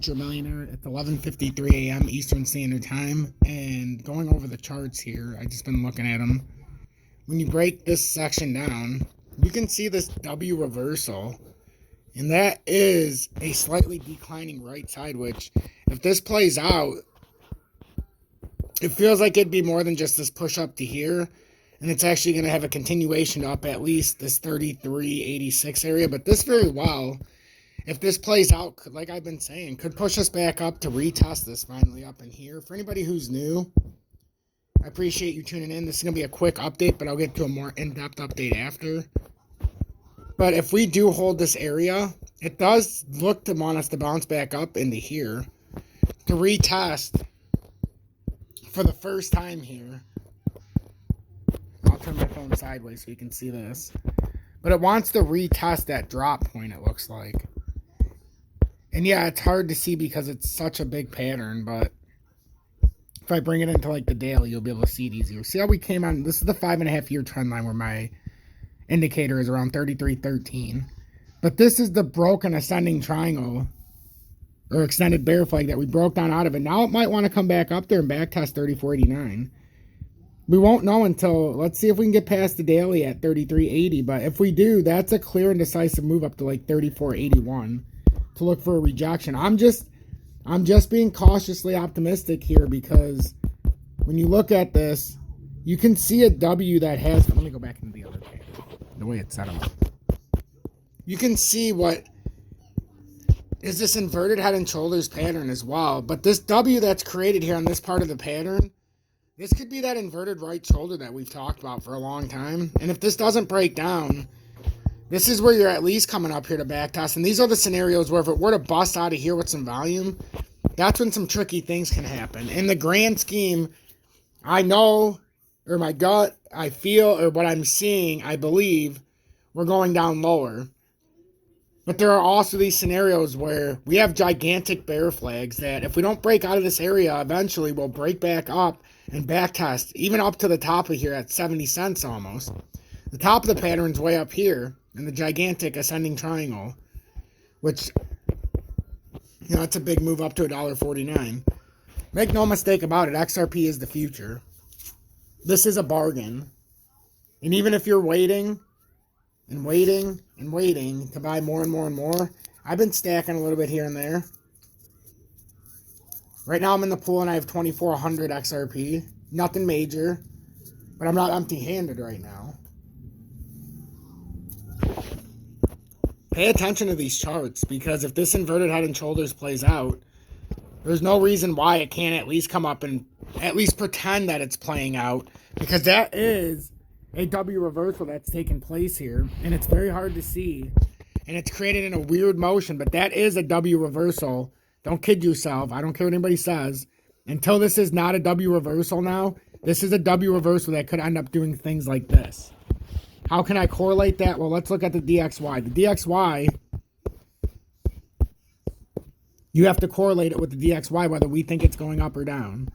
Future Millionaire. It's 11:53 a.m. Eastern Standard Time, and going over the charts here, I've just been looking at them. When you break this section down, you can see this W reversal, and that is a slightly declining right side, which, if this plays out, it feels like it'd be more than just this push up to here, and it's actually going to have a continuation up at least this 33.86 area, but this very well, if this plays out, like I've been saying, could push us back up to retest this finally up in here. For anybody who's new, I appreciate you tuning in. This is going to be a quick update, but I'll get to a more in-depth update after. But if we do hold this area, it does look to want us to bounce back up into here to retest for the first time here. I'll turn my phone sideways so you can see this. But it wants to retest that drop point, it looks like. And yeah, it's hard to see because it's such a big pattern, but if I bring it into like the daily, you'll be able to see it easier. See how we came on, this is the 5.5 year trend line where my indicator is around 33.13. But this is the broken ascending triangle or extended bear flag that we broke down out of it. Now it might want to come back up there and back test 34.89. We won't know until, let's see if we can get past the daily at 33.80. But if we do, that's a clear and decisive move up to like 34.81. To look for a rejection. I'm just being cautiously optimistic here because when you look at this, you can see a W that has, let me go back into the other page, the way it's set up. You can see what is this inverted head and shoulders pattern as well, but this W that's created here on this part of the pattern, this could be that inverted right shoulder that we've talked about for a long time. And if this doesn't break down, this is where you're at least coming up here to back test. And these are the scenarios where if it were to bust out of here with some volume, that's when some tricky things can happen. In the grand scheme, I know, or my gut, I feel, or what I'm seeing, I believe, we're going down lower. But there are also these scenarios where we have gigantic bear flags that if we don't break out of this area, eventually we'll break back up and back test, even up to the top of here at 70 cents almost. The top of the pattern's way up here in the gigantic ascending triangle, which, you know, it's a big move up to $1.49. Make no mistake about it, XRP is the future. This is a bargain. And even if you're waiting and waiting and waiting to buy more and more and more, I've been stacking a little bit here and there. Right now I'm in the pool and I have 2,400 XRP. Nothing major, but I'm not empty-handed right now. Pay attention to these charts, because if this inverted head and shoulders plays out, there's no reason why it can't at least come up and at least pretend that it's playing out, because that is a W reversal that's taken place here, and it's very hard to see, and it's created in a weird motion, but that is a W reversal. Don't kid yourself. I don't care what anybody says. Until this is not a W reversal now, this is a W reversal that could end up doing things like this. How can I correlate that? Well, let's look at the DXY. The DXY, you have to correlate it with the DXY, whether we think it's going up or down.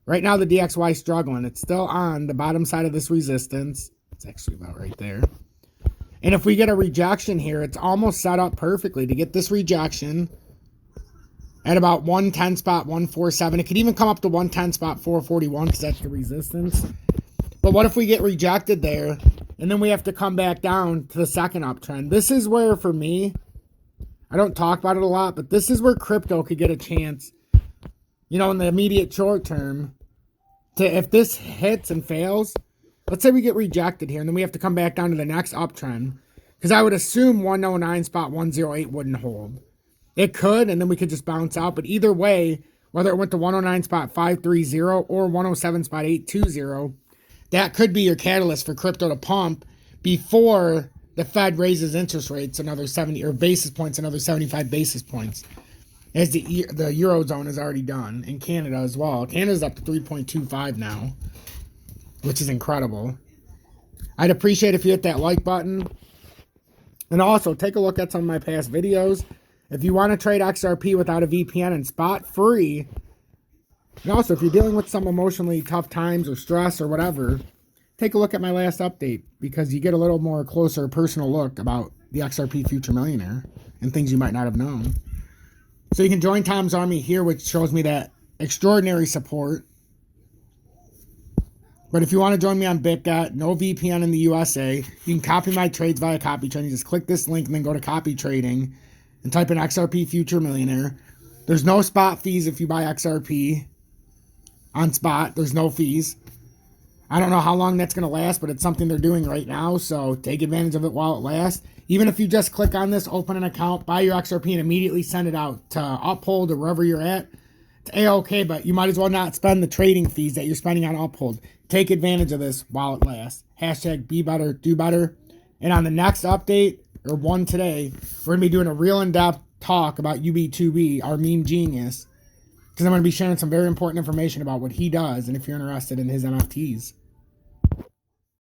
Right now, the DXY is struggling. It's still on the bottom side of this resistance. It's actually about right there. And if we get a rejection here, it's almost set up perfectly to get this rejection at about 110 spot 147. It could even come up to 110 spot 441 because that's the resistance. But what if we get rejected there, and then we have to come back down to the second uptrend? This is where, for me, I don't talk about it a lot, but this is where crypto could get a chance, you know, in the immediate short term, to, if this hits and fails, let's say we get rejected here, and then we have to come back down to the next uptrend, because I would assume 109 spot 108 wouldn't hold. It could, and then we could just bounce out, but either way, whether it went to 109 spot 530 or 107 spot 820, that could be your catalyst for crypto to pump before the Fed raises interest rates another 70 or basis points, another 75 basis points, as the Eurozone is already done, and Canada as well. Canada's up to 3.25 now, which is incredible. I'd appreciate if you hit that like button. And also, take a look at some of my past videos. If you want to trade XRP without a VPN and spot free, and also, if you're dealing with some emotionally tough times or stress or whatever, take a look at my last update, because you get a little more closer personal look about the XRP Future Millionaire and things you might not have known. So you can join Tom's Army here, which shows me that extraordinary support. But if you want to join me on BitGet, no VPN in the USA, you can copy my trades via CopyTrade. You just click this link and then go to Copy Trading and type in XRP Future Millionaire. There's no spot fees if you buy XRP on spot. There's no fees. I don't know how long that's going to last, but it's something they're doing right now, so take advantage of it while it lasts. Even if you just click on this, open an account, buy your XRP, and immediately send it out to Uphold or wherever you're at, it's A-okay, but you might as well not spend the trading fees that you're spending on Uphold. Take advantage of this while it lasts. Hashtag be better, do better. And on the next update, or one today, we're going to be doing a real in-depth talk about UB2B, our meme genius, because I'm going to be sharing some very important information about what he does and if you're interested in his NFTs.